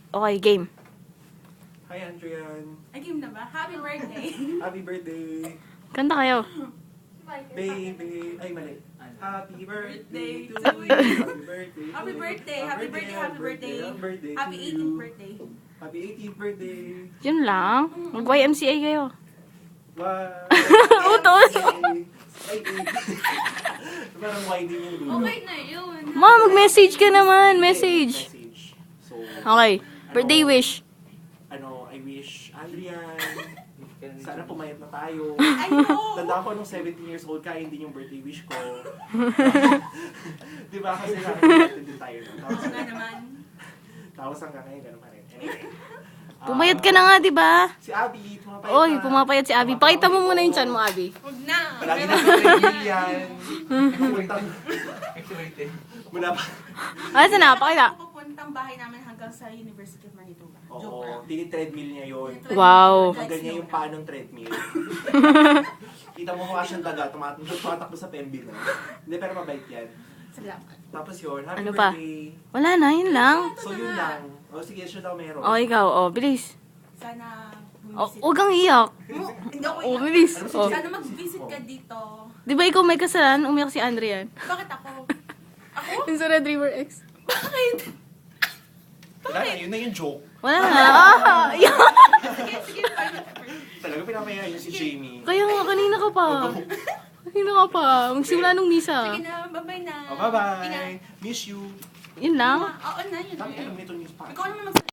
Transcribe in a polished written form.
Okay, game. Hi, Andrian. Ay, game na ba? Happy birthday! Happy birthday. Kanta kayo. Baby. Ay, mali. Happy birthday to to you. Happy birthday. Happy birthday! Happy birthday! Happy birthday! Happy birthday Happy to 18th you. birthday! Happy 18th birthday. Yun lang. Mag-YMCA kayo. Wow. Utos. Ay, parang winding yung dulo. Okay na yun! Ma, mag-message ka naman. Message. So, Okay. Birthday wish. I wish, Adrian, sana pumayat na tayo. I know! Tanda ko nung 17 years old, kain din yung birthday wish ko. Di ba? Kasi natin din tayo. Oo nga naman. Tapos hanggang ngayon, ganun pa rin. Anyway. Pumayat ka na nga, di ba? Si Abby, pumapayat Oy, na. pumapayat si Abby. Pakita mo muna yung chan mo, Abby. Huwag na! Lagi na sa training yan. Pupuntang. Muna pa. Saan na? Pakita. Pupuntang bahay namin hanggang sa University of Manitoba. Joke Oo, lang. tini-treadmill niya yun. Wow. Hanggang niya yung paanong treadmill. Kita mo mukha siyang daga, tumatakbo sa pembil. Hindi, pero mabait yan. Salamat. Tapos yun, happy Ano pa? birthday. Wala na, yun lang. So yun lang. O sige, siya daw meron. O, ikaw. O, bilis. Sana O, bumisit. huwag kang iyak. Hindi ako O, iyak. bilis. Ano si O. Jay? Sana mag-visit ka dito. Di ba ikaw may kasalanan? Umiyak si Andrian. Bakit ako? Ako? Yung sa Red River X. Bakit? Wala na, yun na yung joke. Wala na. Ah, iyak. Sige, sige. Talaga pinapaya yun si Jamie. Kaya nga, kanina ka pa. Kanina ka pa. Magsimula nung misa. Sige na, bye-bye na. Oh, bye-bye. Ingat. Miss you. Yun lang. Oo na, yun. Dami alam nito news pa. Ikaw naman mag